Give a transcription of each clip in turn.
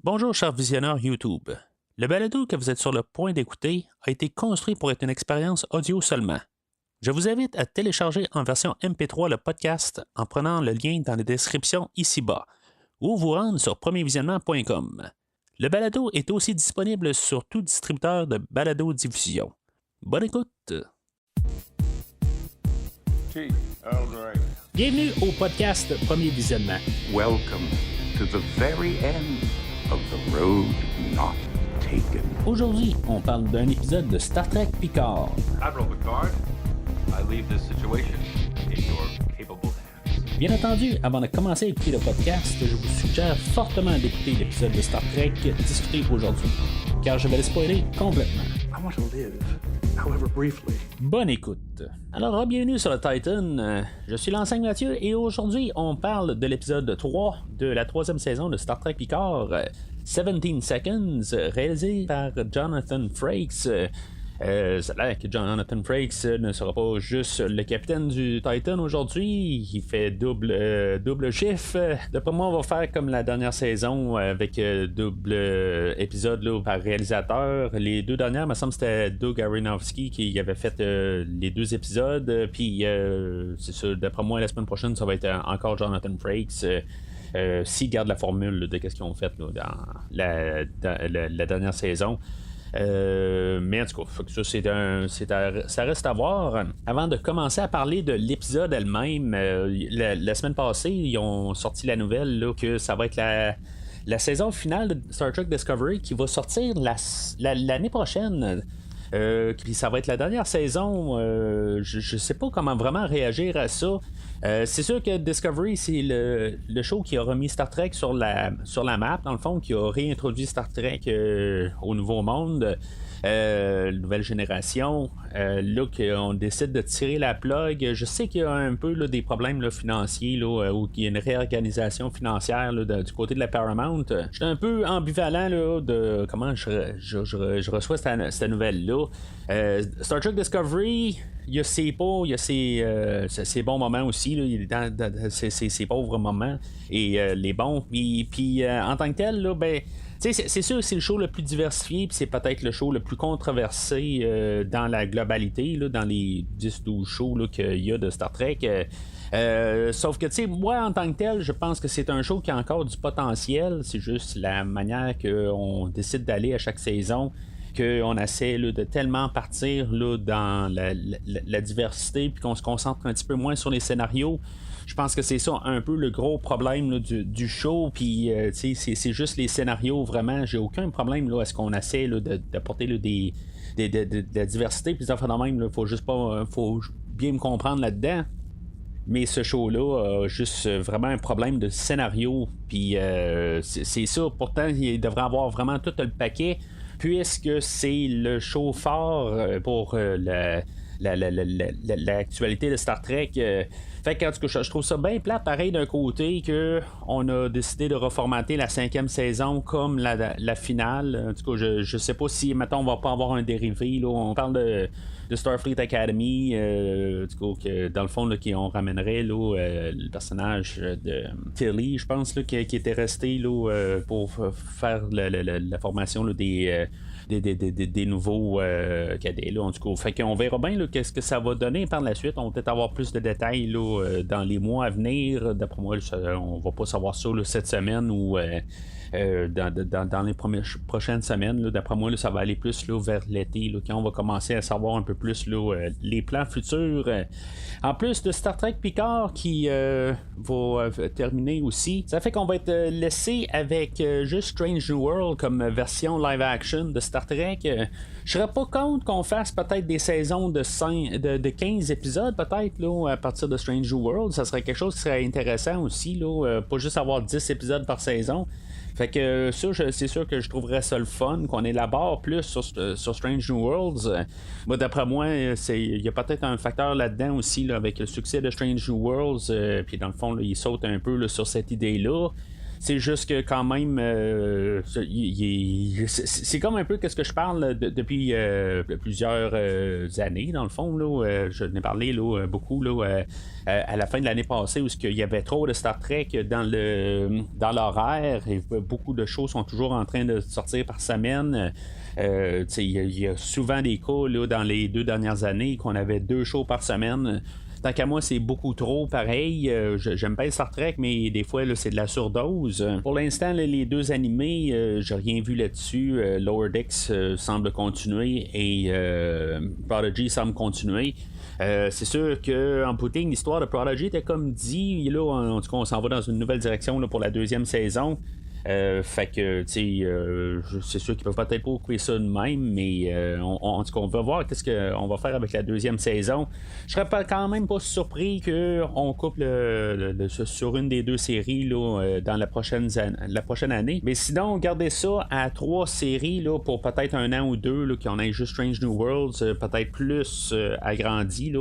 Bonjour, chers visionneurs YouTube. Le balado que vous êtes sur le point d'écouter a été construit pour être une expérience audio seulement. Je vous invite à télécharger en version MP3 le podcast en prenant le lien dans la description ici-bas ou vous rendre sur premiervisionnement.com. Le balado est aussi disponible sur tout distributeur de balado-diffusion. Bonne écoute! Bienvenue au podcast Premier Visionnement. Welcome to the very end of the road not taken. Aujourd'hui, on parle d'un épisode de Star Trek Picard. Admiral Picard, I leave this situation in your capable hands. Bien entendu, avant de commencer à écouter le podcast, je vous suggère fortement d'écouter l'épisode de Star Trek discuté aujourd'hui, car je vais le spoiler complètement. I want to live, however briefly. Bonne écoute. Alors, bienvenue sur le Titan. Je suis l'enseigne Mathieu et aujourd'hui, on parle de l'épisode 3 de la troisième saison de Star Trek Picard, 17 Seconds, réalisé par Jonathan Frakes. Ça a l'air que Jonathan Frakes ne sera pas juste le capitaine du Titan aujourd'hui. Il fait double chiffre. D'après moi, on va faire comme la dernière saison avec double épisode là, par réalisateur. Les deux dernières, il me semble que c'était Doug Aronofsky qui avait fait les deux épisodes. Puis c'est ça, d'après moi, la semaine prochaine, ça va être encore Jonathan Frakes. S'ils gardent la formule là, de ce qu'ils ont fait là, dans la dernière saison. Mais en tout cas, ça reste à voir. Avant de commencer à parler de l'épisode elle-même, la semaine passée, ils ont sorti la nouvelle là, que ça va être la saison finale de Star Trek Discovery qui va sortir l'année prochaine. Puis ça va être la dernière saison. Je sais pas comment vraiment réagir à ça. C'est sûr que Discovery, c'est le show qui a remis Star Trek sur la map, dans le fond, qui a réintroduit Star Trek au Nouveau Monde. Nouvelle génération. Là qu'on décide de tirer la plug. Je sais qu'il y a un peu là, des problèmes là, financiers là, où il y a une réorganisation financière là, du côté de la Paramount. J'étais un peu ambivalent là, de comment je reçois cette nouvelle-là. Star Trek Discovery, il y a ses beaux, il y a ses bons moments aussi, là, il est dans ses pauvres moments et les bons. Puis en tant que tel, là, ben. C'est sûr que c'est le show le plus diversifié, puis c'est peut-être le show le plus controversé dans la globalité, là, dans les 10-12 shows là, qu'il y a de Star Trek. Sauf que, tu sais, moi, en tant que tel, je pense que c'est un show qui a encore du potentiel. C'est juste la manière qu'on décide d'aller à chaque saison, qu'on essaie là, de tellement partir là, dans la diversité, puis qu'on se concentre un petit peu moins sur les scénarios. Je pense que c'est ça un peu le gros problème là, du show. Puis c'est juste les scénarios vraiment. J'ai aucun problème là, à ce qu'on essaie là, d'apporter là, de la diversité. Puis ça fait de même. Faut juste pas. Faut bien me comprendre là-dedans. Mais ce show-là a juste vraiment un problème de scénario. Puis c'est ça. Pourtant, il devrait avoir vraiment tout le paquet. Puisque c'est le show fort pour l'actualité de Star Trek. Fait que en tout cas, je trouve ça bien plat pareil d'un côté que on a décidé de reformater la 5e saison comme la finale. En tout cas, je sais pas si maintenant on va pas avoir un dérivé. Là. On parle de Starfleet Academy, du coup, que dans le fond, là, on ramènerait là, le personnage de Tilly, je pense, là, qui était resté là, pour faire la formation là, des nouveaux cadets. Là, en tout cas, fait qu'on verra bien là, qu'est-ce que ça va donner par la suite. On va peut-être avoir plus de détails là, dans les mois à venir. D'après moi, on va pas savoir ça là, cette semaine ou dans les prochaines semaines. Là, d'après moi, là, ça va aller plus là, vers l'été, là, quand on va commencer à savoir un peu plus là, les plans futurs. En plus de Star Trek Picard qui va terminer aussi, ça fait qu'on va être laissé avec juste Strange New World comme version live action de Star Trek. Je serais pas contre qu'on fasse peut-être des saisons de 15 épisodes peut-être là, à partir de Strange New World. Ça serait quelque chose qui serait intéressant aussi, là, pas juste avoir 10 épisodes par saison. Fait que ça, c'est sûr que je trouverais ça le fun, qu'on élabore plus sur Strange New Worlds. Moi, d'après moi, il y a peut-être un facteur là-dedans aussi, là, avec le succès de Strange New Worlds. Puis dans le fond, là, il saute un peu là, sur cette idée-là. C'est juste que quand même, c'est comme un peu ce que je parle depuis plusieurs années, dans le fond. Là, je n'ai parlé là, beaucoup là, à la fin de l'année passée où il y avait trop de Star Trek dans l'horaire et beaucoup de shows sont toujours en train de sortir par semaine. Il y a souvent des cas là, dans les 2 dernières années qu'on avait 2 shows par semaine. Tant qu'à moi, c'est beaucoup trop pareil. J'aime pas Star Trek, mais des fois, là, c'est de la surdose. Pour l'instant, là, les 2 animés, j'ai rien vu là-dessus. Lower Decks semble continuer et Prodigy semble continuer. C'est sûr qu'en bout de ligne, l'histoire de Prodigy était comme dit. Là, en tout cas, on s'en va dans une nouvelle direction là, pour la 2e saison. Fait que, tu sais, c'est sûr qu'ils peuvent peut-être pas couper ça de même, mais en tout cas, on va voir qu'est-ce qu'on va faire avec la 2e saison. Je serais quand même pas surpris qu'on coupe sur une des 2 séries là, dans la prochaine année. Mais sinon, gardez ça à 3 séries là, pour peut-être 1 an ou 2 là, qu'on ait juste Strange New Worlds, peut-être plus agrandi.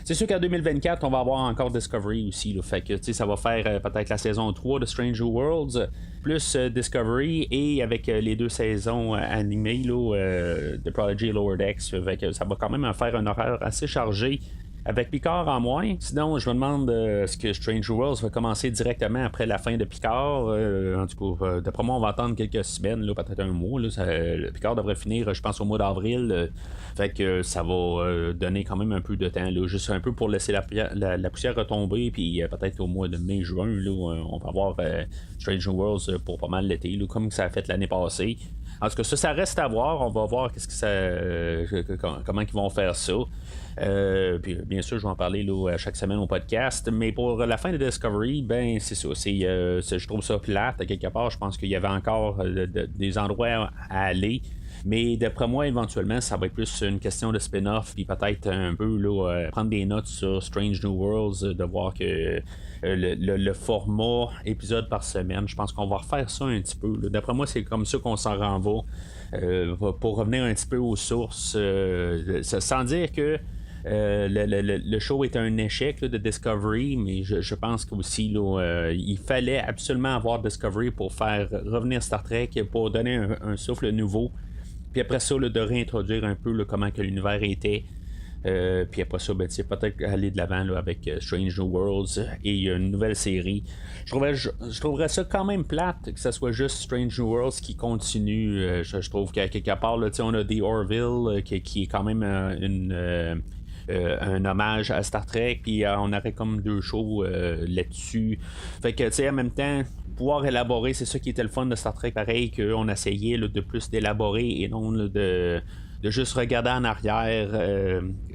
C'est sûr qu'en 2024, on va avoir encore Discovery aussi. Là, fait que, tu sais, ça va faire peut-être la saison 3 de Strange New Worlds. Plus Discovery et avec les 2 saisons animées là, de Prodigy et Lower Decks. Ça va quand même faire un horaire assez chargé avec Picard en moins. Sinon, je me demande est-ce que Strange Worlds va commencer directement après la fin de Picard. En tout cas, d'après moi, on va attendre quelques semaines, là, peut-être un mois. Là, Picard devrait finir, je pense, au mois d'avril. Fait que ça va donner quand même un peu de temps, là, juste un peu pour laisser la poussière retomber. Puis peut-être au mois de mai-juin, on va avoir Strange Worlds pour pas mal l'été, là, comme ça a fait l'année passée. En tout cas, ça reste à voir. On va voir comment ils vont faire ça. Puis bien sûr, je vais en parler là, chaque semaine au podcast. Mais pour la fin de Discovery, ben c'est ça. Je trouve ça plate. À quelque part, je pense qu'il y avait encore des endroits à aller. Mais d'après moi, éventuellement, ça va être plus une question de spin-off, puis peut-être un peu là, prendre des notes sur Strange New Worlds, de voir que le format épisode par semaine, je pense qu'on va refaire ça un petit peu. Là. D'après moi, c'est comme ça qu'on s'en renvoie. Pour revenir un petit peu aux sources, sans dire que le show est un échec là, de Discovery, mais je pense qu'aussi il fallait absolument avoir Discovery pour faire revenir Star Trek, pour donner un souffle nouveau. Puis après ça, là, de réintroduire un peu là, comment que l'univers était. Puis après ça, ben, peut-être aller de l'avant là, avec Strange New Worlds et une nouvelle série. Je trouverais ça quand même plate que ça soit juste Strange New Worlds qui continue. Je trouve qu'à quelque part, là, on a The Orville qui est quand même un hommage à Star Trek, puis on aurait comme 2 shows là-dessus. Fait que, tu sais, en même temps, pouvoir élaborer, c'est ça qui était le fun de Star Trek, pareil, qu'on essayait là, de plus d'élaborer et non là, de juste regarder en arrière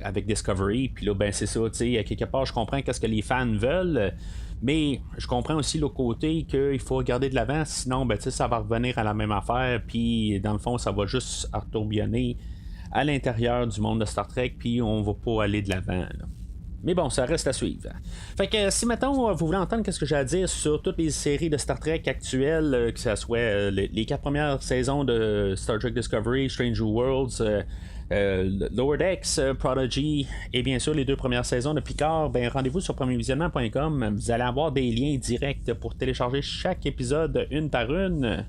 avec Discovery. Puis là, ben c'est ça, tu sais, à quelque part, je comprends qu'est-ce que les fans veulent. Mais je comprends aussi l'autre côté qu'il faut regarder de l'avant, sinon, ben, ça va revenir à la même affaire, puis dans le fond, ça va juste retourbillonner à l'intérieur du monde de Star Trek, puis on va pas aller de l'avant. Là. Mais bon, ça reste à suivre. Fait que si maintenant vous voulez entendre qu'est-ce que j'ai à dire sur toutes les séries de Star Trek actuelles, que ce soit les 4 premières saisons de Star Trek Discovery, Strange New Worlds, Lower Decks, Prodigy et bien sûr les 2 premières saisons de Picard, ben rendez-vous sur premiervisionnement.com. Vous allez avoir des liens directs pour télécharger chaque épisode une par une.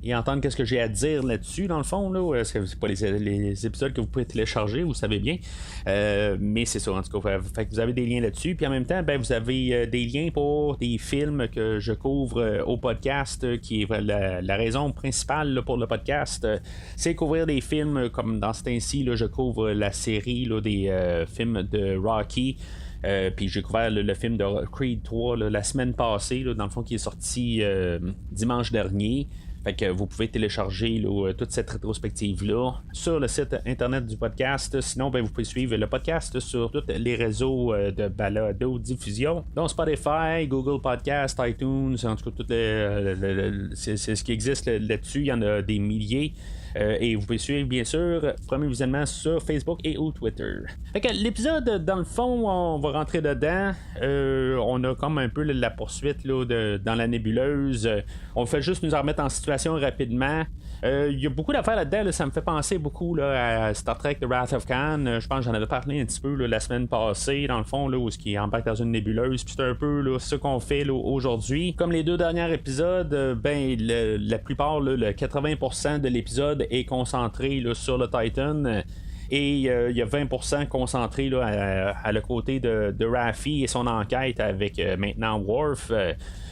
Et entendre qu'est-ce que j'ai à dire là-dessus, dans le fond, là. C'est pas les épisodes que vous pouvez télécharger, vous savez bien. Mais c'est ça, en tout cas. Fait que vous avez des liens là-dessus. Puis en même temps, ben, vous avez des liens pour des films que je couvre au podcast, qui est la raison principale là, pour le podcast. C'est couvrir des films, comme dans ce temps-ci, là, je couvre la série là, des films de Rocky. Puis j'ai couvert le film de Creed 3 là, la semaine passée, là, dans le fond, qui est sorti dimanche dernier. Fait que vous pouvez télécharger là, toute cette rétrospective-là sur le site internet du podcast. Sinon, ben, vous pouvez suivre le podcast sur tous les réseaux de balado-diffusion, dont Spotify, Google Podcast, iTunes, en tout cas, c'est ce qui existe là-dessus. Il y en a des milliers. Et vous pouvez suivre, bien sûr, premier visionnement sur Facebook et ou Twitter. Fait que l'épisode, dans le fond, on va rentrer dedans. On a comme un peu la poursuite là, dans la nébuleuse. On fait juste nous en remettre en situation situation rapidement. Il y a beaucoup d'affaires là-dedans, là, ça me fait penser beaucoup là, à Star Trek The Wrath of Khan. Je pense que j'en avais parlé un petit peu là, la semaine passée, dans le fond, là, où il embarque dans une nébuleuse. Puis c'est un peu là, ce qu'on fait là, aujourd'hui. Comme les 2 derniers épisodes, la plupart, là, le 80% de l'épisode est concentré là, sur le Titan. Et il y a 20% concentré là, à le côté de Raffi et son enquête avec maintenant Worf.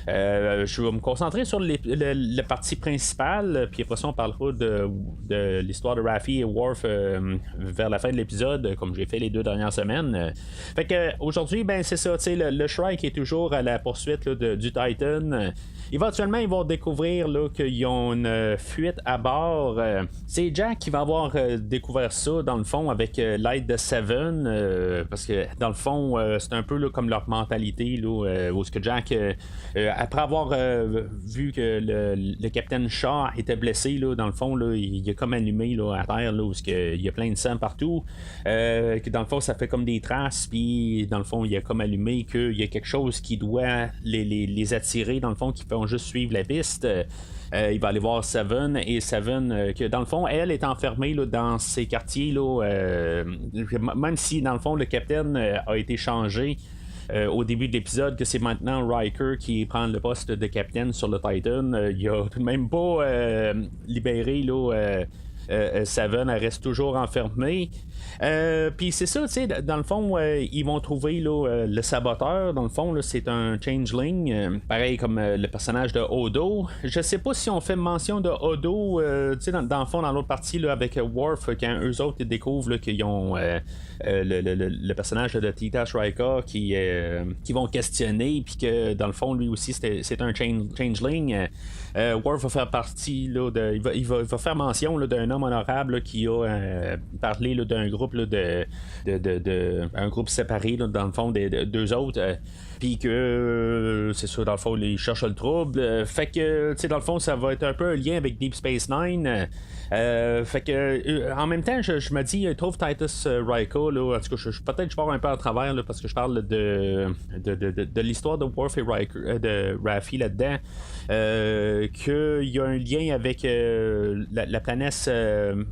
Je vais me concentrer sur la partie principale, puis après ça on parlera de l'histoire de Raffi et Worf vers la fin de l'épisode, comme j'ai fait les 2 dernières semaines. Fait que aujourd'hui, c'est ça, le Shrike est toujours à la poursuite là, du Titan. Éventuellement, ils vont découvrir là, qu'ils ont une fuite à bord. C'est Jack qui va avoir découvert ça, dans le fond, avec l'aide de Seven, parce que, dans le fond, c'est un peu là, comme leur mentalité, là, où ce que Jack, après avoir vu que le capitaine Shaw était blessé, là, dans le fond, là, il est comme allumé là, à terre, là, où il y a plein de sang partout, que dans le fond, ça fait comme des traces, puis dans le fond, il y a comme allumé qu'il y a quelque chose qui doit les attirer, dans le fond, qui fait juste suivre la piste. Il va aller voir Seven, et Seven, que dans le fond, elle est enfermée là, dans ces quartiers, là, même si dans le fond, le capitaine a été changé au début de l'épisode, que c'est maintenant Riker qui prend le poste de capitaine sur le Titan. Il a tout de même pas libéré là, Seven, elle reste toujours enfermée. Puis c'est ça, tu sais, dans le fond, ils vont trouver là, le saboteur. Dans le fond, là, c'est un changeling, pareil comme le personnage de Odo. Je sais pas si on fait mention de Odo, tu sais, dans le fond, dans l'autre partie là, avec Worf, quand eux autres ils découvrent là, qu'ils ont le personnage de Tita Shrika qui vont questionner, puis que dans le fond, lui aussi, c'est un changeling. Worf va faire partie là, il va faire mention là, d'un homme honorable là, qui a parlé là, d'un groupe là, un groupe séparé là, dans le fond des 2 autres, puis que c'est ça, dans le fond ils cherchent le trouble, fait que tu sais, dans le fond ça va être un peu un lien avec Deep Space Nine. Fait que en même temps je me dis, trouve Titus Rika là, en tout cas peut-être je pars un peu à travers là, parce que je parle de l'histoire de Worf et Riker, de Raffi là-dedans, qu'il y a un lien avec la planète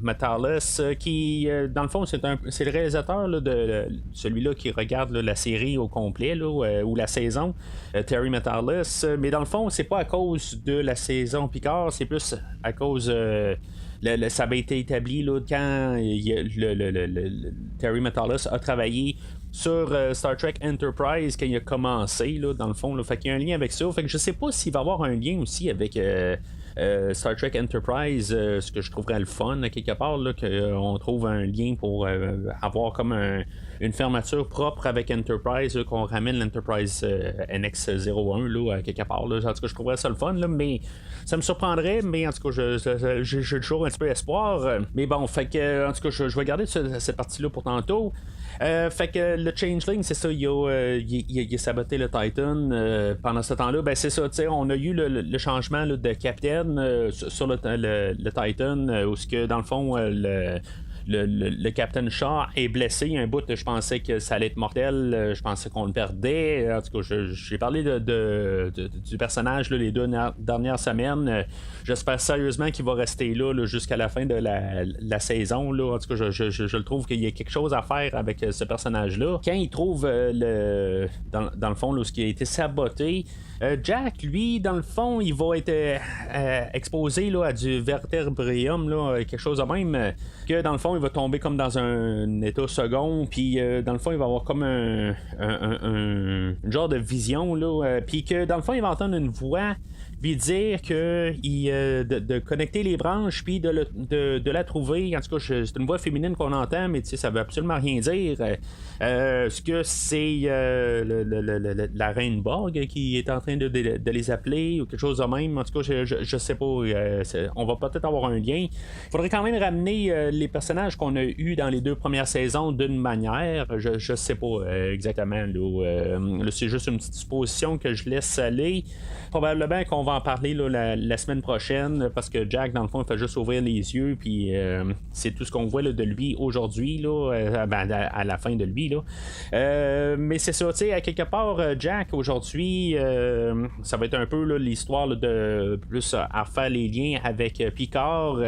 Metalis, qui dans le fond c'est le réalisateur là, de celui-là qui regarde là, la série au complet là, ou la saison, Terry Metalis, mais dans le fond c'est pas à cause de la saison Picard, c'est plus à cause ça avait été établi là, quand Terry Metalis a travaillé sur Star Trek Enterprise quand il a commencé là, dans le fond là, fait qu'il y a un lien avec ça, fait que je sais pas s'il va y avoir un lien aussi avec Star Trek Enterprise, ce que je trouverais le fun quelque part là, qu'on trouve un lien pour avoir comme une fermeture propre avec Enterprise, là, qu'on ramène l'Enterprise NX-01 là, quelque part là. En tout cas je trouverais ça le fun là, mais ça me surprendrait, mais en tout cas j'ai toujours un petit peu espoir, mais bon, fait que en tout cas je vais garder cette partie là pour tantôt. Fait que le changeling, c'est ça, il a saboté le Titan pendant ce temps-là. C'est ça, tu sais, on a eu le changement là, de capitaine sur le Titan, où ce que dans le fond le Captain Shaw est blessé. Un bout, je pensais que ça allait être mortel. Je pensais qu'on le perdait. En tout cas, j'ai parlé du personnage là, les 2 dernières semaines. J'espère sérieusement qu'il va rester là jusqu'à la fin de la saison. Là. En tout cas, je le trouve qu'il y a quelque chose à faire avec ce personnage-là. Quand il trouve dans le fond là, ce qui a été saboté, Jack, lui, dans le fond, il va être exposé là, à du vertébrium, là, quelque chose de même, que dans le fond, il va tomber comme dans un état second, puis dans le fond, il va avoir comme un genre de vision, là, puis que dans le fond, il va entendre une voix puis dire que de connecter les branches puis de la trouver. En tout cas, c'est une voix féminine qu'on entend, mais tu sais, ça veut absolument rien dire. Est-ce que c'est la reine Borg qui est en train de les appeler ou quelque chose de même? En tout cas, je sais pas. On va peut-être avoir un lien. Il faudrait quand même ramener les personnages qu'on a eus dans les 2 premières saisons d'une manière. Je sais pas exactement. Là, c'est juste une petite supposition que je laisse aller. Probablement qu'on va en parler là, la semaine prochaine, parce que Jack, dans le fond, il fait juste ouvrir les yeux, puis c'est tout ce qu'on voit là, de lui aujourd'hui, là, à la fin de lui. Là. Mais c'est ça, tu sais, à quelque part, Jack, aujourd'hui, ça va être un peu là, l'histoire là, de plus à faire les liens avec Picard.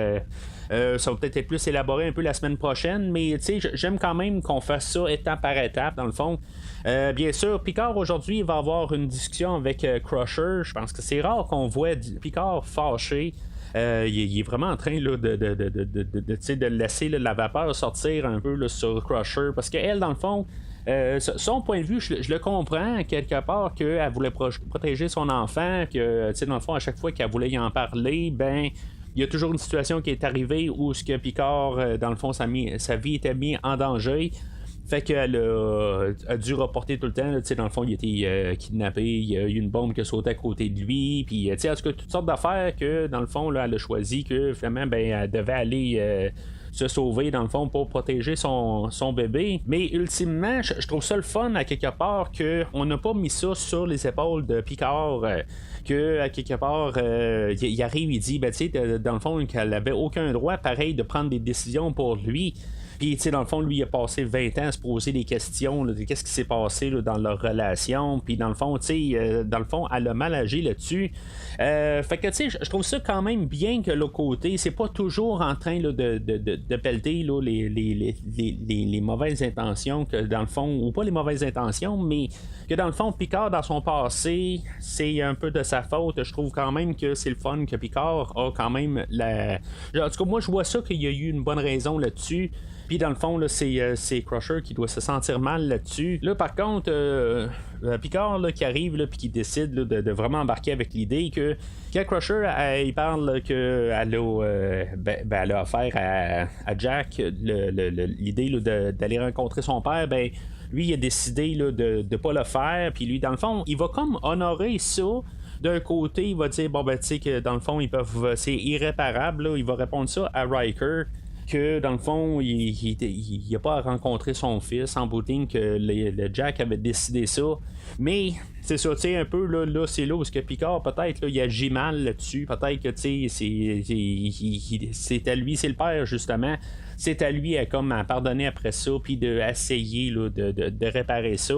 Ça va peut-être être plus élaboré un peu la semaine prochaine, mais j'aime quand même qu'on fasse ça étape par étape, dans le fond. Bien sûr, Picard aujourd'hui va avoir une discussion avec Crusher. Je pense que c'est rare qu'on voit Picard fâché. Il est vraiment en train là, de laisser là, la vapeur sortir un peu là, sur Crusher, parce qu'elle, dans le fond, son point de vue, je le comprends quelque part, qu'elle voulait protéger son enfant, que dans le fond, à chaque fois qu'elle voulait y en parler, ben il y a toujours une situation qui est arrivée où ce que Picard, dans le fond, sa vie était mise en danger. Fait qu'elle a dû reporter tout le temps. Dans le fond, il était kidnappé. Il y a eu une bombe qui a sauté à côté de lui. Puis, en tout cas, toutes sortes d'affaires que, dans le fond, là, elle a choisi que, finalement, elle devait aller se sauver, dans le fond, pour protéger son bébé. Mais, ultimement, je trouve ça le fun, à quelque part, qu'on n'a pas mis ça sur les épaules de Picard. Que à quelque part, il arrive, il dit, dans le fond, qu'elle avait aucun droit, pareil, de prendre des décisions pour lui. Puis, dans le fond, lui, il a passé 20 ans à se poser des questions là, de qu'est-ce qui s'est passé là, dans leur relation. Puis, dans le fond, elle a mal agi là-dessus. Fait que, je trouve ça quand même bien que l'autre côté, c'est pas toujours en train là, de pelleter là, les mauvaises intentions, que dans le fond, ou pas les mauvaises intentions, mais que dans le fond, Picard, dans son passé, c'est un peu de sa faute. Je trouve quand même que c'est le fun que Picard a quand même En tout cas, moi, je vois ça qu'il y a eu une bonne raison là-dessus. Puis dans le fond, là, c'est Crusher qui doit se sentir mal là-dessus. Là, par contre, Picard là, qui arrive là, puis qui décide là, de vraiment embarquer avec l'idée que quand Crusher il parle qu'elle elle a offert à Jack l'idée là, d'aller rencontrer son père, ben lui il a décidé là, de ne pas le faire. Puis lui, dans le fond, il va comme honorer ça. D'un côté, il va dire tu sais que dans le fond, c'est irréparable. Là. Il va répondre ça à Riker, que dans le fond, il n'a pas à rencontrer son fils, en bout de ligne, que le Jack avait décidé ça. Mais c'est ça, tu sais, un peu là c'est là où ce que Picard, peut-être, là, il agit mal là-dessus. Peut-être que, tu sais, c'est à lui, c'est le père, justement. C'est à lui comme à pardonner après ça, puis d'essayer de réparer ça.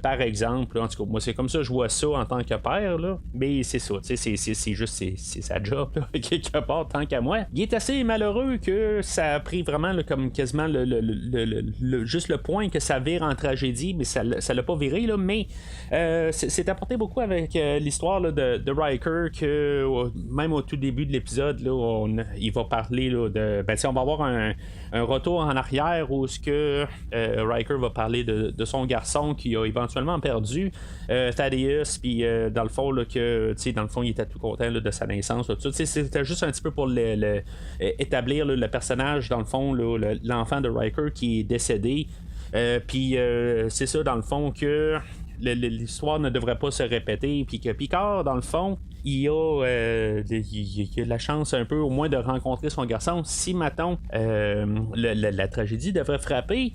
Par exemple, là, en tout cas, moi c'est comme ça je vois ça en tant que père, là. Mais c'est ça, c'est juste c'est sa job là, quelque part, tant qu'à moi. Il est assez malheureux que ça a pris vraiment là, comme quasiment juste le point que ça vire en tragédie, mais ça l'a pas viré là. Mais c'est apporté beaucoup avec l'histoire là, de Riker, que même au tout début de l'épisode là, il va parler là, de on va avoir un retour en arrière où ce que Riker va parler de son garçon qui a éventuellement perdu Thaddeus, puis dans le fond là, que dans le fond il était tout content là, de sa naissance tout ça. C'était juste un petit peu pour établir là, le personnage, dans le fond là, l'enfant de Riker qui est décédé, puis c'est ça dans le fond que l'histoire ne devrait pas se répéter, puis que Picard dans le fond il a la chance un peu au moins de rencontrer son garçon si mettons la tragédie devrait frapper.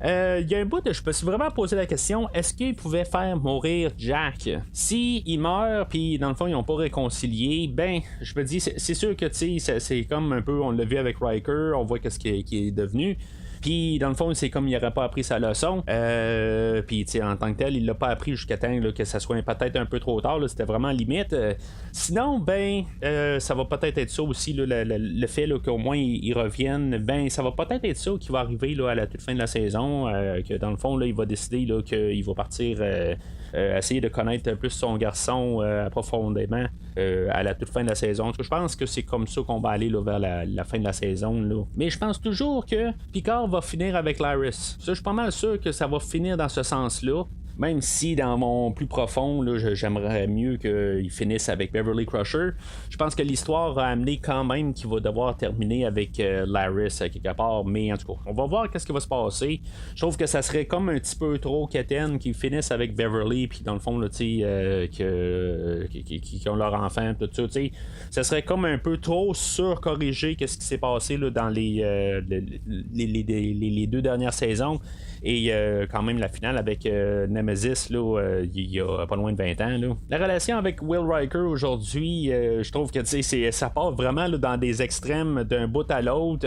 Il y a un bout de je me suis vraiment posé la question, est-ce qu'il pouvait faire mourir Jack? Si il meurt puis dans le fond ils n'ont pas réconcilié, ben je me dis c'est sûr que c'est comme un peu, on l'a vu avec Riker, on voit qu'est-ce qui est devenu. Puis, dans le fond, c'est comme il n'aurait pas appris sa leçon. Puis, en tant que tel, il l'a pas appris jusqu'à temps là, que ça soit peut-être un peu trop tard. Là, c'était vraiment limite. Sinon, ben, ça va peut-être être ça aussi, là, le fait là, qu'au moins ils reviennent. Ben, ça va peut-être être ça qui va arriver là, à la toute fin de la saison. Que dans le fond, là, il va décider là, qu'il va partir essayer de connaître plus son garçon profondément à la toute fin de la saison. Je pense que c'est comme ça qu'on va aller là, vers la fin de la saison. Là. Mais je pense toujours que Picard va finir avec Laris. Ça, je suis pas mal sûr que ça va finir dans ce sens-là. Même si dans mon plus profond, là, j'aimerais mieux qu'il finisse avec Beverly Crusher. Je pense que l'histoire a amené quand même qu'il va devoir terminer avec Laris quelque part. Mais en tout cas, on va voir qu'est-ce qui va se passer. Je trouve que ça serait comme un petit peu trop quétaine qu'ils finissent avec Beverly, puis dans le fond, là, qu'ils ont leur enfant, tout ça. Ça serait comme un peu trop surcorrigé qu'est-ce qui s'est passé là, dans les 2 dernières saisons. Et quand même la finale avec Nemesis là, il y a pas loin de 20 ans. Là. La relation avec Will Riker aujourd'hui, je trouve que ça part vraiment là, dans des extrêmes d'un bout à l'autre.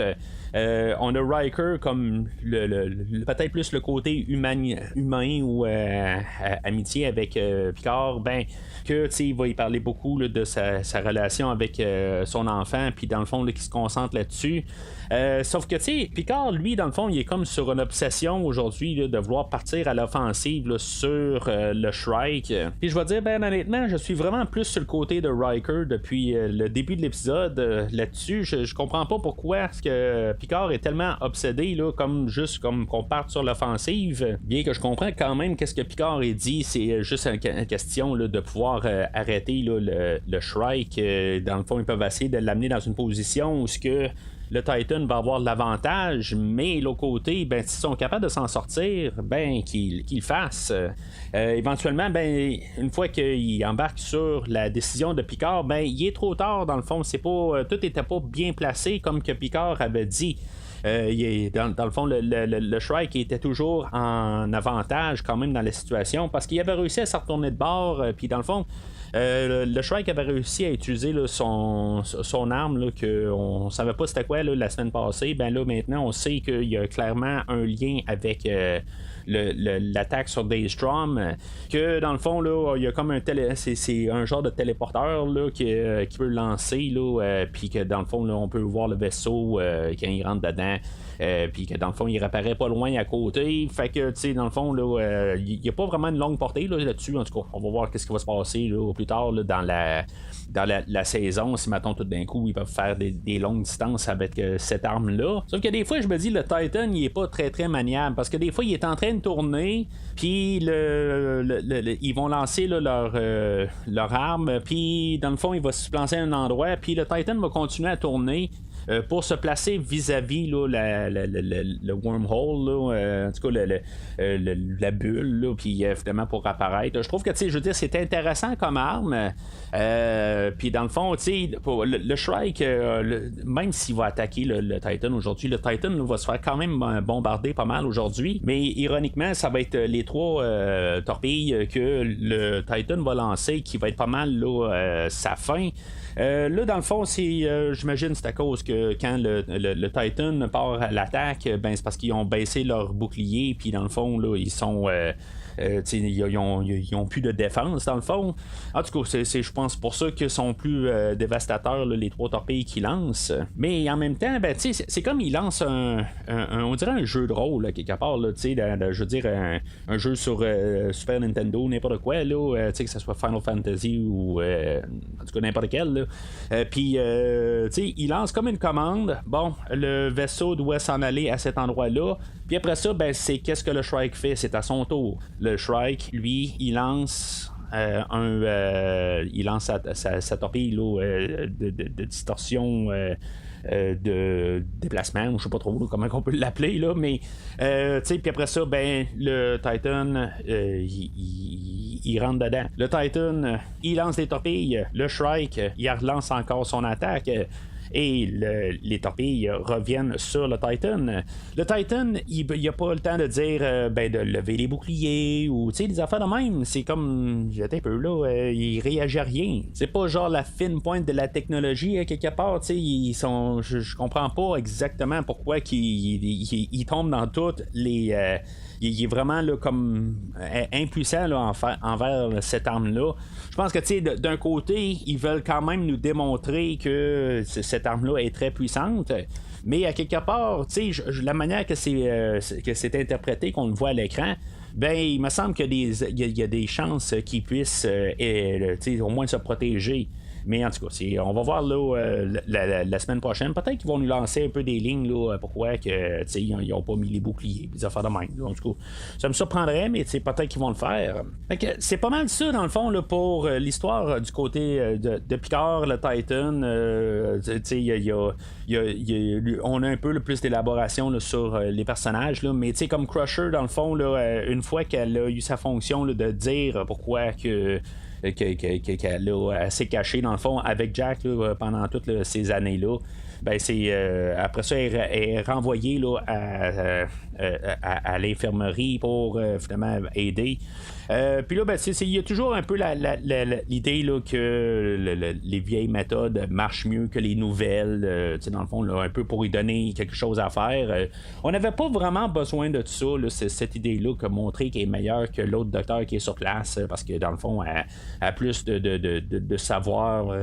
On a Riker comme peut-être plus le côté humain ou amitié avec Picard, que il va y parler beaucoup là, de sa relation avec son enfant, puis dans le fond qui se concentre là-dessus. Sauf que Picard, lui, dans le fond, il est comme sur une obsession aujourd'hui là, de vouloir partir à l'offensive là, sur le Shrike. Puis je vais dire, honnêtement, je suis vraiment plus sur le côté de Riker depuis le début de l'épisode là-dessus. Je comprends pas pourquoi est-ce que Picard est tellement obsédé là, comme qu'on parte sur l'offensive. Bien que je comprends quand même qu'est-ce que Picard a dit, c'est juste une question là, de pouvoir arrêter là, le Shrike. Dans le fond, ils peuvent essayer de l'amener dans une position où ce que le Titan va avoir l'avantage, mais l'autre côté, s'ils sont capables de s'en sortir, qu'ils le fassent. Éventuellement, une fois qu'il embarque sur la décision de Picard, il est trop tard dans le fond. C'est pas tout n'était pas bien placé comme que Picard avait dit. Dans le fond, le Shrike était toujours en avantage quand même dans la situation parce qu'il avait réussi à se retourner de bord. Puis dans le fond, le Shrike avait réussi à utiliser là, son arme là, qu'on savait pas c'était quoi là, la semaine passée. Là maintenant on sait qu'il y a clairement un lien avec l'attaque sur Daystrom, que dans le fond là, il y a comme c'est un genre de téléporteur là, qui peut lancer là, puis que dans le fond là, on peut voir le vaisseau quand il rentre dedans. Puis que dans le fond il réapparaît pas loin à côté, fait que tu sais dans le fond là il n'y a pas vraiment une longue portée là-dessus. En tout cas on va voir qu'est-ce qui va se passer là, plus tard là, dans la saison, si mettons tout d'un coup ils peuvent faire des longues distances avec cette arme là. Sauf que des fois je me dis le Titan il est pas très très maniable parce que des fois il est en train de tourner puis ils vont lancer là, leur arme, puis dans le fond il va se placer à un endroit puis le Titan va continuer à tourner pour se placer vis-à-vis là, le wormhole, là, en tout cas la bulle, là, puis évidemment pour apparaître. Je trouve que je veux dire, c'est intéressant comme arme. Puis dans le fond, le Shrike, même s'il va attaquer le Titan aujourd'hui, le Titan là, va se faire quand même bombarder pas mal aujourd'hui. Mais ironiquement, ça va être les 3 torpilles que le Titan va lancer qui va être pas mal là, sa fin. Là, dans le fond, j'imagine c'est à cause que quand le Titan part à l'attaque, c'est parce qu'ils ont baissé leur bouclier, puis dans le fond, là, ils sont... ils ont plus de défense dans le fond. En tout cas, je pense pour ça qu'ils sont plus dévastateurs là, les 3 torpilles qu'ils lancent. Mais en même temps, c'est comme ils lancent on dirait un jeu de rôle là, quelque part là, je veux dire un jeu sur Super Nintendo, n'importe quoi là, que ce soit Final Fantasy ou en tout cas n'importe quel là. Puis ils lancent comme une commande. Bon, le vaisseau doit s'en aller à cet endroit là. Puis après ça, c'est qu'est-ce que le Shrike fait? C'est à son tour. Le Shrike, lui, il lance sa torpille là, de distorsion de déplacement, ou je sais pas trop comment on peut l'appeler là, mais puis après ça, le Titan il rentre dedans. Le Titan, il lance des torpilles. Le Shrike, il relance encore son attaque. Et les torpilles reviennent sur le Titan. Le Titan, il n'a pas le temps de dire de lever les boucliers ou des affaires de même. C'est comme, j'étais un peu là, il réagit à rien. C'est pas genre la fine pointe de la technologie quelque part. Je comprends pas exactement pourquoi il tombe dans toutes les... il est vraiment là, comme impuissant là, envers cette arme-là. Je pense que d'un côté, ils veulent quand même nous démontrer que cette arme-là est très puissante. Mais à quelque part, la manière que c'est interprété, qu'on le voit à l'écran, il me semble qu'il y a des chances qu'ils puissent au moins se protéger. Mais en tout cas, on va voir là, la semaine prochaine. Peut-être qu'ils vont nous lancer un peu des lignes là, pourquoi que, ils n'ont pas mis les boucliers, des affaires de même. Là. En tout cas, ça me surprendrait, mais peut-être qu'ils vont le faire. Fait que c'est pas mal ça, dans le fond, là, pour l'histoire du côté de Picard, le Titan. On a un peu plus d'élaboration là, sur les personnages, là, mais comme Crusher, dans le fond, là, une fois qu'elle a eu sa fonction là, de dire pourquoi que qu'elle s'est cachée dans le fond avec Jack là, pendant toutes ces années-là. Après ça, elle est renvoyée là, à l'infirmerie pour finalement aider. Puis là, ben, il y a toujours un peu l'idée là, que les vieilles méthodes marchent mieux que les nouvelles, dans le fond, là, un peu pour y donner quelque chose à faire. On n'avait pas vraiment besoin de tout ça, là, cette idée-là, que montrer qu'elle est meilleure que l'autre docteur qui est sur place, parce que dans le fond, elle a plus de savoir,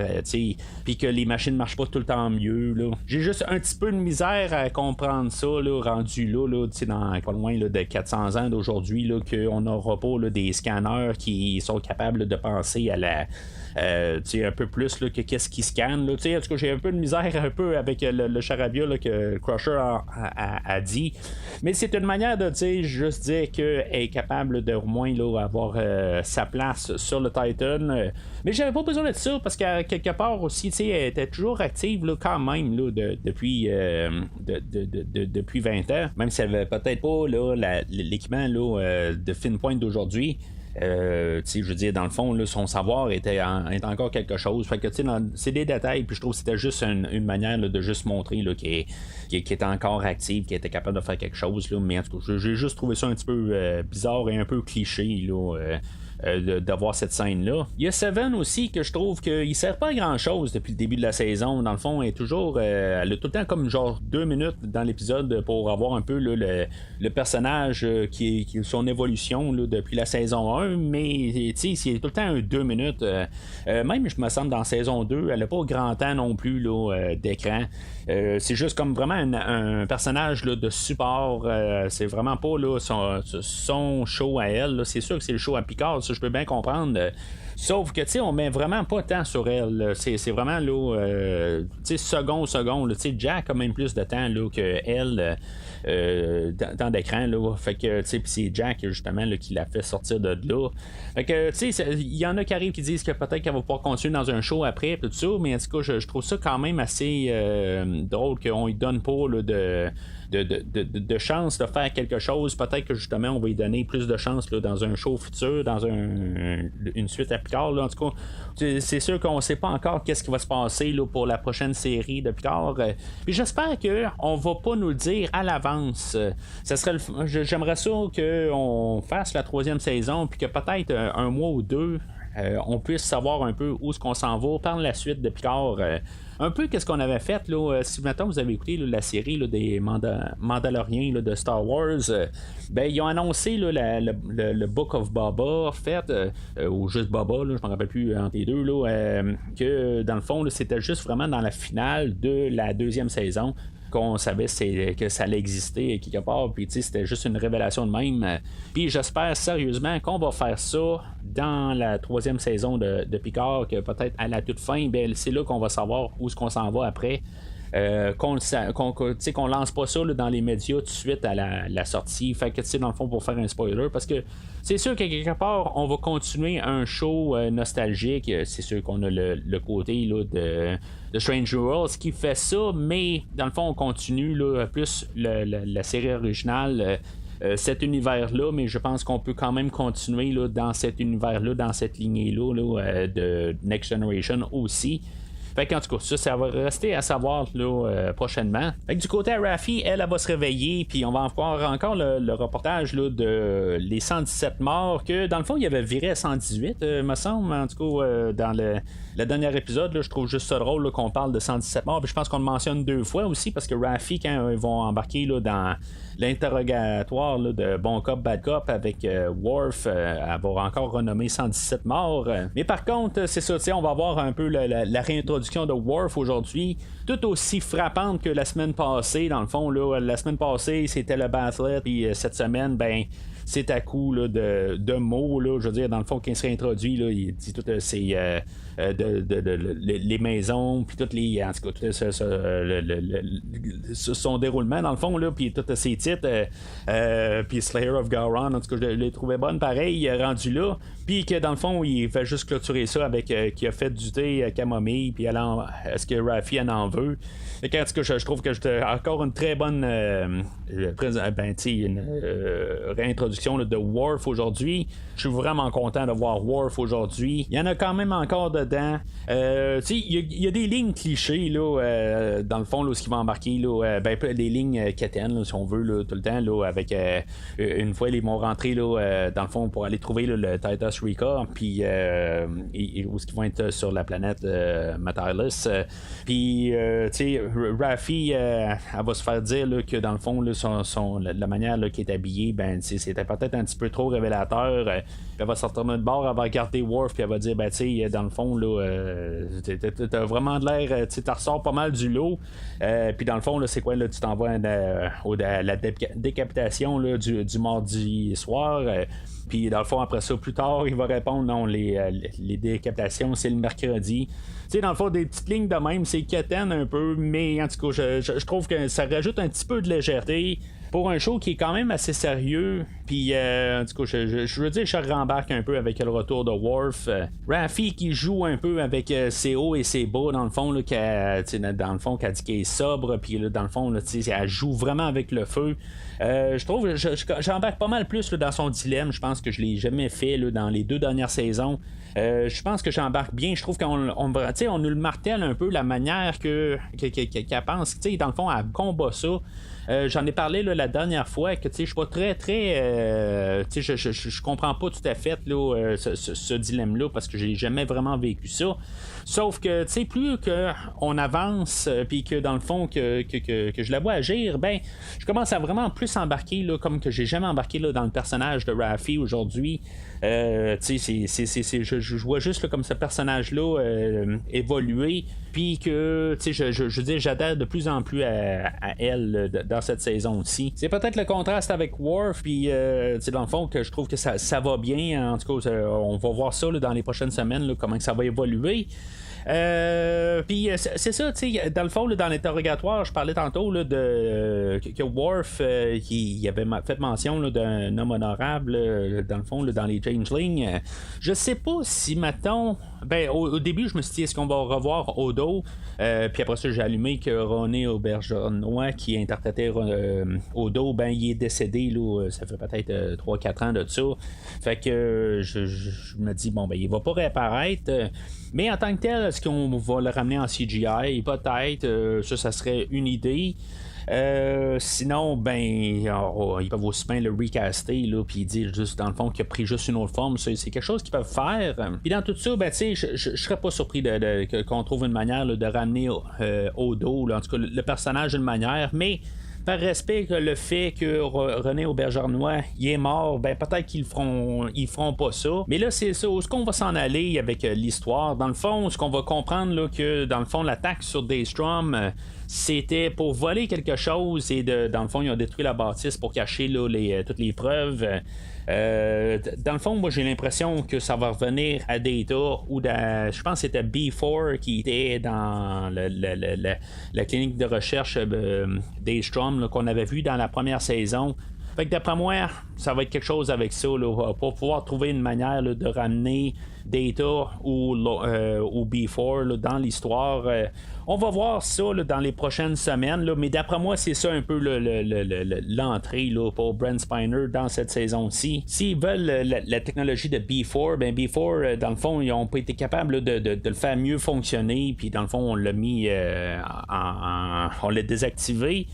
puis que les machines marchent pas tout le temps mieux. Là. J'ai juste un petit peu de misère à comprendre ça, là, rendu là, dans pas loin là, de 400 ans d'aujourd'hui, là, qu'on n'aura pas là, des scanners qui sont capables de penser à la un peu plus là, que qu'est-ce qui scanne. Là. En tout cas, j'ai un peu de misère un peu avec le charabia là, que Crusher a dit. Mais c'est une manière de juste dire qu'elle est capable de au moins là, avoir sa place sur le Titan. Mais j'avais pas besoin de ça parce qu'à quelque part aussi, elle était toujours active là, quand même là, depuis 20 ans. Même si elle avait peut-être pas là, l'équipement là, de fine pointe d'aujourd'hui. Je veux dire, dans le fond, là, son savoir est encore quelque chose. Fait que, c'est des détails, puis je trouve que c'était juste une manière là, de juste montrer là, qu'il était encore active, qu'il était capable de faire quelque chose. Là, mais en tout cas, j'ai juste trouvé ça un petit peu bizarre et un peu cliché. Là, d'avoir cette scène-là. Il y a Seven aussi que je trouve qu'il sert pas à grand-chose depuis le début de la saison. Dans le fond, elle est toujours elle a tout le temps comme genre 2 minutes dans l'épisode pour avoir un peu là, le personnage qui est son évolution là, depuis la saison 1, mais c'est tout le temps 2 minutes. Même, je me semble, dans saison 2, elle n'a pas grand temps non plus là, d'écran. C'est juste comme vraiment un personnage là, de support. C'est vraiment pas là, son show à elle. Là. C'est sûr que c'est le show à Picard, ça je peux bien comprendre. Sauf que, on met vraiment pas tant sur elle. C'est vraiment, là, seconde. Là, Jack a même plus de temps, là, que elle dans l'écran, là. Fait que, c'est Jack, justement, là, qui l'a fait sortir de là. Fait que, il y en a qui arrivent qui disent que peut-être qu'elle va pouvoir continuer dans un show après, tout ça, mais en tout cas, je trouve ça quand même assez drôle qu'on lui donne pas, là, de chance de faire quelque chose. Peut-être que justement on va lui donner plus de chance là, dans un show futur, dans une suite à Picard. Là. En tout cas, c'est sûr qu'on ne sait pas encore qu'est-ce qui va se passer là, pour la prochaine série de Picard. Puis j'espère qu'on va pas nous le dire à l'avance. Ça serait j'aimerais ça qu'on fasse la 3e saison, puis que peut-être un mois ou 2. On puisse savoir un peu où est-ce qu'on s'en va par la suite de Picard. Un peu qu'est-ce qu'on avait fait là, si maintenant vous avez écouté là, la série là, des Mandaloriens là, de Star Wars, ben ils ont annoncé là, le Book of Boba fait ou juste Boba, là, je me rappelle plus entre les deux là, que dans le fond là, c'était juste vraiment dans la finale de la 2e saison qu'on savait que ça allait exister quelque part, puis c'était juste une révélation de même. Puis j'espère sérieusement qu'on va faire ça dans la 3e saison de Picard, que peut-être à la toute fin, ben, c'est là qu'on va savoir où est-ce qu'on s'en va après. Qu'on lance pas ça là, dans les médias tout de suite à la sortie. Fait que dans le fond pour faire un spoiler, parce que c'est sûr que quelque part on va continuer un show nostalgique. C'est sûr qu'on a le côté là, de Strange Worlds qui fait ça, mais dans le fond on continue là, plus la série originale. Cet univers-là, mais je pense qu'on peut quand même continuer là, dans cet univers-là, dans cette lignée-là de Next Generation aussi. Fait qu'en tout cas, ça va rester à savoir là, prochainement. Fait que du côté à Raffi, elle va se réveiller, puis on va voir encore le reportage là, de les 117 morts, que dans le fond, il y avait viré à 118, me semble, en tout cas, dans le dernier épisode, là, je trouve juste ça drôle là, qu'on parle de 117 morts, puis je pense qu'on le mentionne 2 fois aussi, parce que Raffi, quand ils vont embarquer là, dans l'interrogatoire là, de bon cop, bad cop avec Worf, elle va encore renommer 117 morts. Mais par contre, c'est ça, on va avoir un peu la réintroduction de Worf aujourd'hui, tout aussi frappante que la semaine passée. Dans le fond, là, la semaine passée, c'était le Bathlet, puis cette semaine, ben c'est à coup là, de mots, là, je veux dire, dans le fond, quand il se réintroduit, là, il dit toutes les maisons, puis toutes les. En tout cas, son déroulement, dans le fond, là, puis tous ses titres, puis Slayer of Gowron, en tout cas, je l'ai trouvé bonne, pareil, rendu là, puis que dans le fond, il fait juste clôturer ça avec qui a fait du thé à camomille, puis est-ce que Raffi en veut. Et en tout cas, je trouve que j'ai encore une très bonne réintroduction là, de Worf aujourd'hui. Je suis vraiment content de voir Worf aujourd'hui. Il y en a quand même encore de dedans. Il y a des lignes clichés là, dans le fond, là, ce qui va embarquer, là, des lignes quétaines, si on veut, là, tout le temps, là, avec une fois, ils vont rentrer là, dans le fond pour aller trouver là, le Titus Rika, puis où est-ce qu'ils vont être sur la planète Matarlus. Puis, Raffi, elle va se faire dire là, que dans le fond, là, la manière là, qu'il est habillé, ben, c'était peut-être un petit peu trop révélateur. Elle va sortir de bord, elle va regarder Worf, puis elle va dire, ben, dans le fond, là, t'as vraiment de l'air, tu ressors pas mal du lot. Puis dans le fond, là, c'est quoi, là, tu t'en vas à la décapitation là, du mardi soir. Puis dans le fond, après ça, plus tard, il va répondre, non, les décapitations, c'est le mercredi. Tu sais, dans le fond, des petites lignes de même, c'est quétaine un peu, mais en tout cas, je trouve que ça rajoute un petit peu de légèreté pour un show qui est quand même assez sérieux. Puis, en tout cas, je veux dire, je rembarque un peu avec le retour de Worf. Raffi qui joue un peu avec ses hauts et ses bas, dans le fond, là, dans le fond, qu'elle dit qu'elle est sobre, puis là, dans le fond, là, elle joue vraiment avec le feu. Je trouve que j'embarque pas mal plus là, dans son dilemme. Je pense que je l'ai jamais fait là, dans les 2 dernières saisons. Je pense que j'embarque bien. Je trouve qu'on nous le martèle un peu la manière qu'elle pense. Dans le fond, elle combat ça. J'en ai parlé là, la dernière fois que je suis pas très je comprends pas tout à fait là, ce dilemme-là parce que j'ai jamais vraiment vécu ça. Sauf que plus qu'on avance puis que dans le fond que je la vois agir, ben je commence à vraiment plus embarquer là, comme que j'ai jamais embarqué là, dans le personnage de Raffi aujourd'hui. Je vois juste là, comme ce personnage-là évoluer, puis que je veux dire, j'adhère de plus en plus à elle dans cette saison aussi. C'est peut-être le contraste avec Worf, puis dans le fond que je trouve que ça va bien. En tout cas, on va voir ça là, dans les prochaines semaines, là, comment que ça va évoluer. Puis c'est ça, dans le fond, là, dans l'interrogatoire, je parlais tantôt là, que Worf il avait fait mention là, d'un homme honorable, dans le fond, là, dans les Changelings. Je sais pas si, mettons, au début, je me suis dit, est-ce qu'on va revoir Odo? Puis après ça, j'ai allumé que René Auberjonois, qui interprétait Odo, il est décédé, là, ça fait peut-être 3-4 ans de ça. Fait que je me dis, il va pas réapparaître. Mais en tant que tel, est-ce qu'on va le ramener en CGI? Peut-être. Ça serait une idée. Sinon, ils peuvent aussi bien le recaster, puis dire juste dans le fond qu'il a pris juste une autre forme. C'est quelque chose qu'ils peuvent faire. Puis dans tout ça, je serais pas surpris qu'on trouve une manière là, de ramener Odo, là, en tout cas le personnage d'une manière, mais par respect que le fait que René Auberjonois il est mort, peut-être qu'ils feront pas ça. Mais là, c'est ça. Où est-ce qu'on va s'en aller avec l'histoire? Dans le fond, ce qu'on va comprendre là, que dans le fond, l'attaque sur Daystrom, c'était pour voler quelque chose et dans le fond, ils ont détruit la bâtisse pour cacher là, toutes les preuves. Dans le fond, moi j'ai l'impression que ça va revenir à Data ou je pense que c'était B4 qui était dans la clinique de recherche Daystrom qu'on avait vu dans la première saison. Fait que d'après moi, ça va être quelque chose avec ça, là, pour pouvoir trouver une manière là, de ramener Data ou B4 là, dans l'histoire. On va voir ça là, dans les prochaines semaines, là, mais d'après moi, c'est ça un peu l'entrée là, pour Brent Spiner dans cette saison-ci. S'ils veulent la technologie de B4, B4, dans le fond, ils n'ont pas été capables là, de le faire mieux fonctionner, puis dans le fond, on l'a mis on l'a désactivé.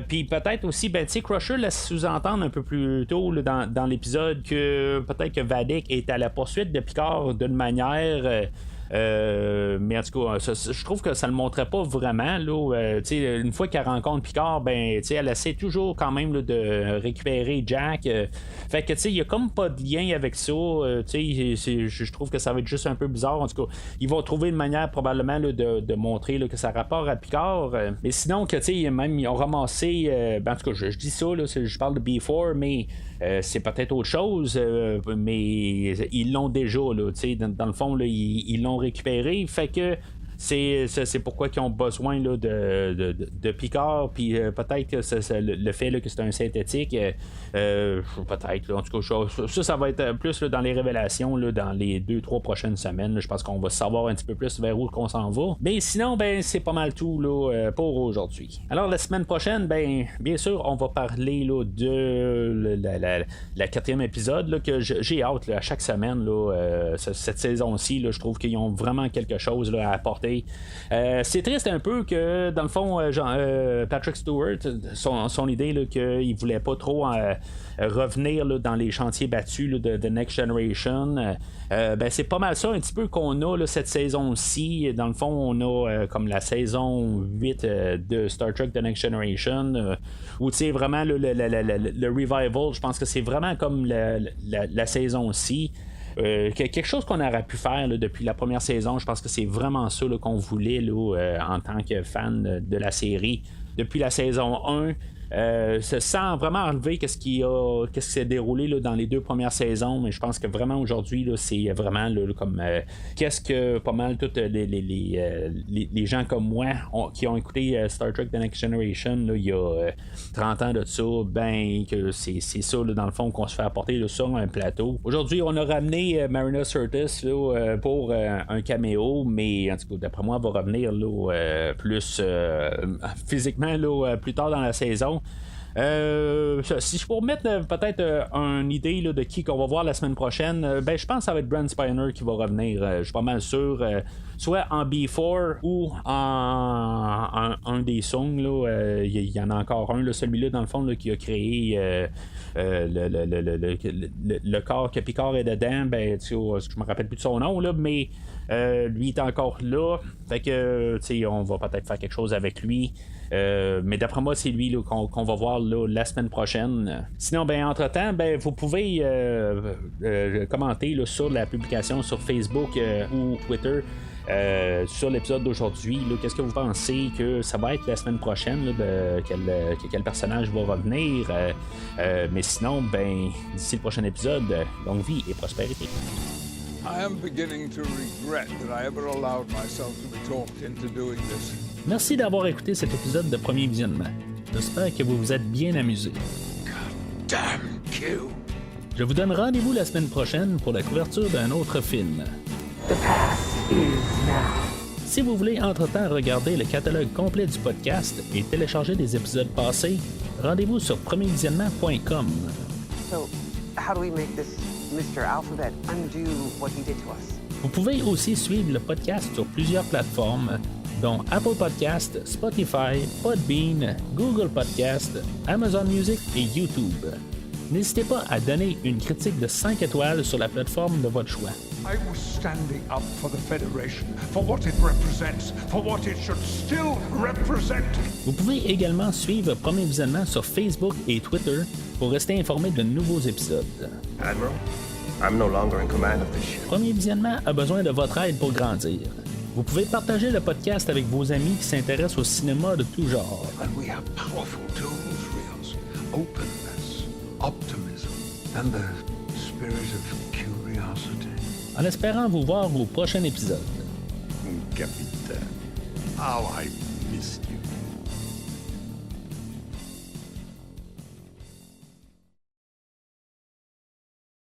Puis peut-être aussi, Crusher laisse sous-entendre un peu plus tôt là, dans l'épisode que peut-être que Vadic est à la poursuite de Picard d'une manière. Mais en tout cas, je trouve que ça le montrait pas vraiment là, une fois qu'elle rencontre Picard, elle essaie toujours quand même là, de récupérer Jack. Fait que il y a comme pas de lien avec ça. Je trouve que ça va être juste un peu bizarre. En tout cas, ils vont trouver une manière probablement là, de montrer là, que ça rapporte à Picard. Mais sinon que même ils ont ramassé. En tout cas, je dis ça là, je parle de B4, mais c'est peut-être autre chose. Mais ils l'ont déjà là. Dans le fond là, ils l'ont récupéré. Fait que c'est pourquoi ils ont besoin là, de Picard, puis peut-être que le fait là, que c'est un synthétique, peut-être, là, en tout cas, ça va être plus là, dans les révélations là, dans les 2-3 prochaines semaines. Là, je pense qu'on va savoir un petit peu plus vers où qu'on s'en va. Mais sinon, ben c'est pas mal tout là, pour aujourd'hui. Alors la semaine prochaine, ben bien sûr, on va parler là, de la 4e épisode là, que j'ai hâte là, à chaque semaine là, cette saison-ci. Là, je trouve qu'ils ont vraiment quelque chose là, à apporter. C'est triste un peu que dans le fond, Patrick Stewart, son idée là, qu'il voulait pas trop revenir là, dans les chantiers battus là, de Next Generation. Ben, c'est pas mal ça un petit peu qu'on a là, cette saison-ci. Dans le fond, on a comme la saison 8 de Star Trek The Next Generation, où tu sais vraiment le revival, je pense que c'est vraiment comme la saison-ci. Quelque chose qu'on aurait pu faire là, depuis la première saison. Je pense que c'est vraiment ça là, qu'on voulait là, en tant que fan de la série depuis la saison 1. Sans vraiment enlever qu'est-ce qui s'est déroulé là, dans les 2 premières saisons, mais je pense que vraiment aujourd'hui là, c'est vraiment là, comme qu'est-ce que pas mal tous les gens comme moi qui ont écouté Star Trek The Next Generation là, il y a 30 ans de ça, ben que c'est ça là, dans le fond qu'on se fait apporter là, sur un plateau. Aujourd'hui on a ramené Marina Sirtis là, pour un caméo, mais en tout cas d'après moi elle va revenir là, plus physiquement là, plus tard dans la saison. Si je peux remettre peut-être une idée là, de qui qu'on va voir la semaine prochaine, ben je pense que ça va être Brent Spiner qui va revenir. Je suis pas mal sûr, soit en B4 ou en un des songs. Il y en a encore un, là, celui-là dans le fond là, qui a créé le corps que Picard est dedans. Ben, je me rappelle plus de son nom, là, mais lui est encore là. Fait que on va peut-être faire quelque chose avec lui. Mais d'après moi, c'est lui là, qu'on va voir là, la semaine prochaine. Sinon, ben entre-temps, ben, vous pouvez commenter là, sur la publication sur Facebook ou Twitter. Sur l'épisode d'aujourd'hui, qu'est-ce que vous pensez que ça va être la semaine prochaine, là, quel personnage va revenir, mais sinon, ben d'ici le prochain épisode, longue vie et prospérité. I am beginning to regret that I ever allowed myself to be talked into doing this. Merci d'avoir écouté cet épisode de Premier Visionnement. J'espère que vous vous êtes bien amusés. God damn Q. Je vous donne rendez-vous la semaine prochaine pour la couverture d'un autre film. The past is now. Si vous voulez entre-temps regarder le catalogue complet du podcast et télécharger des épisodes passés, rendez-vous sur premiervisionnement.com. So, how do we make this Mr. Alphabet undo what he did to us? Vous pouvez aussi suivre le podcast sur plusieurs plateformes, dont Apple Podcast, Spotify, Podbean, Google Podcast, Amazon Music et YouTube. N'hésitez pas à donner une critique de 5 étoiles sur la plateforme de votre choix. I was standing up for the Federation, for what it represents, for what it should still represent. Vous pouvez également suivre Premier Visionnement sur Facebook et Twitter pour rester informé de nouveaux épisodes. Admiral, I'm no longer in command of this ship. Premier Visionnement a besoin de votre aide pour grandir. Vous pouvez partager le podcast avec vos amis qui s'intéressent au cinéma de tout genre. And we have powerful tools, Rios. Openness, optimism, and the spirit of curiosity. En espérant vous voir au prochain épisode. Capitaine. How I missed you.